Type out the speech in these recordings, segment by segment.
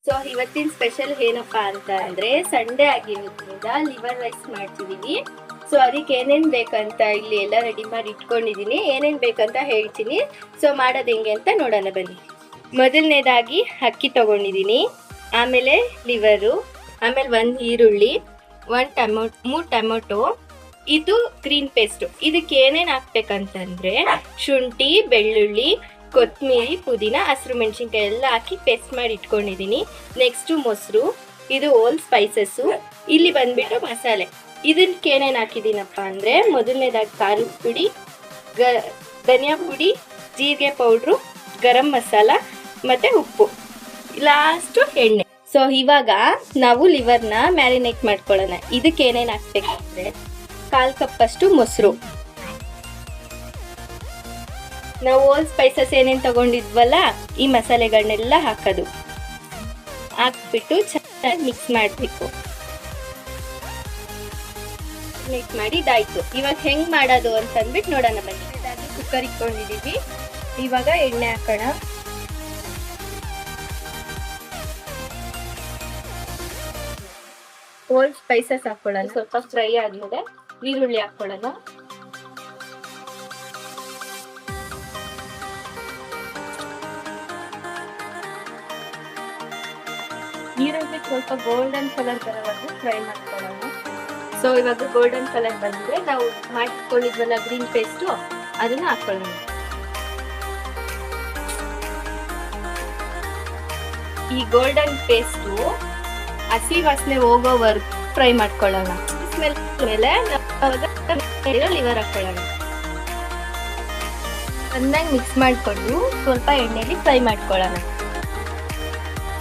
So ಇವತ್ತಿನ special ಏನಪ್ಪಾ ಅಂತ ಅಂದ್ರೆ ಸಂಡೇ ಆಗಿರೋದ್ರಿಂದ ಲಿವರ್ ರೈಸ್ ಮಾಡ್ತಿದೀವಿ. ಸೊ ಅದಕ್ಕೆ ಏನೇನ್ ಬೇಕಂತ ಇಲ್ಲಿ ಎಲ್ಲ ರೆಡಿ ಮಾಡಿ ಇಟ್ಕೊಂಡಿದೀನಿ. ಏನೇನ್ ಬೇಕಂತ ಹೇಳ್ತೀನಿ. ಸೊ ಮಾಡೋದು ಹೆಂಗೆ ಅಂತ ನೋಡೋಣ ಬನ್ನಿ. ಮೊದಲನೇದಾಗಿ ಅಕ್ಕಿ ತಗೊಂಡಿದೀನಿ, ಆಮೇಲೆ ಲಿವರು, ಆಮೇಲೆ 1 ಈರುಳ್ಳಿ, 3 ಟೊಮೊಟೊ, ಇದು ಗ್ರೀನ್ ಪೇಸ್ಟ್. ಇದಕ್ಕೆ ಏನೇನ್ ಹಾಕ್ಬೇಕಂತಂದ್ರೆ ಶುಂಠಿ, ಬೆಳ್ಳುಳ್ಳಿ, ಕೊತ್ತಂಬರಿ, ಪುದೀನ, ಹಸಿರು ಮೆಣಸಿನ್ಕಾಯಿ ಎಲ್ಲ ಹಾಕಿ ಪೇಸ್ಟ್ ಮಾಡಿ ಇಟ್ಕೊಂಡಿದ್ದೀನಿ. ನೆಕ್ಸ್ಟು ಮೊಸರು, ಇದು ಓಲ್ ಸ್ಪೈಸಸ್ಸು. ಇಲ್ಲಿ ಬಂದ್ಬಿಟ್ಟು ಮಸಾಲೆ. ಇದಕ್ಕೆ ಏನೇನು ಹಾಕಿದ್ದೀನಪ್ಪ ಅಂದರೆ ಮೊದಲನೇದಾಗಿ ಖಾರದ ಪುಡಿ, ಧನಿಯಾ ಪುಡಿ, ಜೀರಿಗೆ ಪೌಡ್ರು, ಗರಂ ಮಸಾಲ ಮತ್ತು ಉಪ್ಪು, ಲಾಸ್ಟು ಎಣ್ಣೆ. ಸೊ ಇವಾಗ ನಾವು ಲಿವರ್ನ ಮ್ಯಾರಿನೇಟ್ ಮಾಡ್ಕೊಳ್ಳೋಣ. ಇದಕ್ಕೆ ಏನೇನು ಹಾಕ್ಬೇಕಂದ್ರೆ 1/4 ಕಪ್ಪಷ್ಟು ಮೊಸರು, ನಾವು ಓಲ್ ಸ್ಪೈಸಸ್ ಏನೇನು ತಗೊಂಡಿದ್ವಲ್ಲ ಈ ಮಸಾಲೆಗಳನ್ನೆಲ್ಲ ಹಾಕೋದು, ಹಾಕ್ಬಿಟ್ಟು ಚೆನ್ನಾಗಿ ಮಿಕ್ಸ್ ಮಾಡಬೇಕು. ಮಿಕ್ಸ್ ಮಾಡಿ ಇದಾಯ್ತು. ಇವಾಗ ಹೆಂಗ್ ಮಾಡೋದು ಅಂತ ಅಂದ್ಬಿಟ್ಟು ನೋಡೋಣ ಬನ್ನಿ. ಕುಕ್ಕರ್ ಇಟ್ಕೊಂಡಿದೀವಿ, ಇವಾಗ ಎಣ್ಣೆ ಹಾಕೋಣ. ಓಲ್ ಸ್ಪೈಸಸ್ ಹಾಕೊಳ್ಳೋಣ. ಸ್ವಲ್ಪ ಫ್ರೈ ಆದ್ಮೇಲೆ ಈರುಳ್ಳಿ ಹಾಕೊಳ್ಳೋಣ. ಈರುಳ್ಳಿ ಸ್ವಲ್ಪ ಗೋಲ್ಡನ್ ಕಲರ್ ಬರೋವರೆಗೂ ಫ್ರೈ ಮಾಡ್ಕೊಳ್ಳೋಣ. ಸೊ ಇವಾಗ ಗೋಲ್ಡನ್ ಕಲರ್ ಬಂದರೆ ನಾವು ಮಾಡಿಟ್ಕೊಂಡಿದ್ವಲ್ಲ ಗ್ರೀನ್ ಪೇಸ್ಟು, ಅದನ್ನ ಹಾಕೊಳ್ಳೋಣ. ಈ ಗೋಲ್ಡನ್ ಪೇಸ್ಟು ಹಸಿ ವಾಸನೆ ಹೋಗೋವರೆಗೂ ಫ್ರೈ ಮಾಡ್ಕೊಳ್ಳೋಣ. ಸ್ಮೆಲ್ ಮೇಲೆ ಲಿವರ್ ಹಾಕೊಳ್ಳೋಣ. ಚೆನ್ನಾಗಿ ಮಿಕ್ಸ್ ಮಾಡಿಕೊಂಡು ಸ್ವಲ್ಪ ಎಣ್ಣೆಲಿ ಫ್ರೈ ಮಾಡ್ಕೊಳ್ಳೋಣ.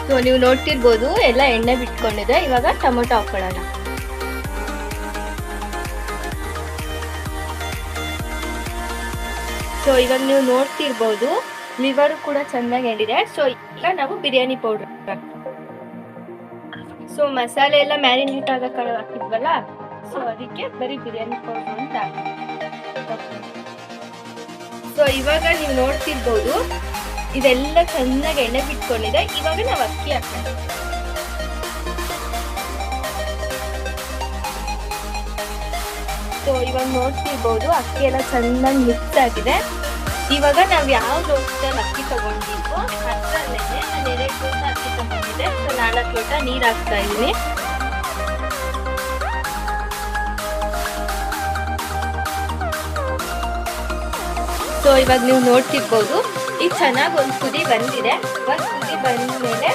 ಸೊ ನೀವು ನೋಡ್ತಿರ್ಬೋದು ಎಲ್ಲ ಎಣ್ಣೆ ಬಿಟ್ಕೊಂಡಿದೆ. ಇವಾಗ ಟೊಮೊಟೊ ಹಾಕೊಳ್ಳೋಣ. ಸೊ ಇವಾಗ ನೀವು ನೋಡ್ತಿರ್ಬೋದು ಲಿವರು ಕೂಡ ಚೆನ್ನಾಗಿ ಎಂಡಿದೆ. ಸೊ ಈಗ ನಾವು ಬಿರಿಯಾನಿ ಪೌಡರ್, ಸೊ ಮಸಾಲೆ ಎಲ್ಲ ಮ್ಯಾರಿನೇಟ್ ಆಗೋ ಹಾಕಿದ್ವಲ್ಲ, ಸೊ ಅದಕ್ಕೆ ಬರೀ ಬಿರಿಯಾನಿ ಪೌಡರ್ ಅಂತ. ಸೊ ಇವಾಗ ನೀವು ನೋಡ್ತಿರ್ಬೋದು ಇದೆಲ್ಲ ಚೆನ್ನಾಗಿ ಎಣ್ಣೆ ಬಿಟ್ಕೊಂಡಿದೆ. ಇವಾಗ ನಾವು ಅಕ್ಕಿ ಹಾಕೋಣ. ಸೊ ಇವಾಗ ನೋಡ್ತಿರ್ಬೋದು ಅಕ್ಕಿ ಎಲ್ಲ ಚೆನ್ನಾಗಿ ಮಿಕ್ಸ್ ಆಗಿದೆ. ಇವಾಗ ನಾವು ಯಾವ ಲೋಟದಲ್ಲಿ ಅಕ್ಕಿ ತಗೊಂಡಿದ್ವೋ ಅದರಲ್ಲೇ ನಾನು 2 ಲೋಟ ಅಕ್ಕಿ ತಗೊಂಡಿದ್ದೆ. ಸೊ 4 ಲೋಟ ನೀರು ಹಾಕ್ತಾ ಇದ್ದೀನಿ. ಸೊ ಇವಾಗ ನೀವು ನೋಡ್ತಿರ್ಬೋದು ಈಗ ಚೆನ್ನಾಗಿ ಒಂದು ಕುದಿ ಬಂದಿದೆ. ಒಂದು ಕುದಿ ಬಂದ ಮೇಲೆ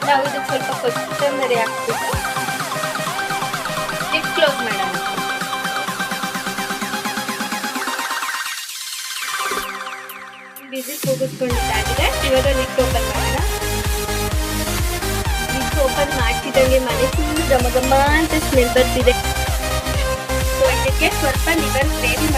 ನಾವು ಇದಕ್ಕೆ ಸ್ವಲ್ಪ ಕೊತ್ತಂಬರಿ ಹಾಕ್ಬಿಟ್ಟು ಲಿಡ್ ಕ್ಲೋಸ್ ಮಾಡೋಣ. ವಿಸಿಲ್ ಕೂಗಿಸ್ಕೊಂಡಿದ್ದಾಗಿದೆ. ಇವಾಗ ಲಿಡ್ ಓಪನ್ ಮಾಡೋಣ. ಲಿಡ್ ಓಪನ್ ಮಾಡ್ತಿದ್ದಂಗೆ ಮನೆ ಫುಲ್ ಘಮ ಘಮ ಅಂತ ಸ್ಮೆಲ್ ಬರ್ತಿದೆ. ಸೊ ಇದಕ್ಕೆ ಸ್ವಲ್ಪ ಲಿವರ್ ಗ್ರೇವಿ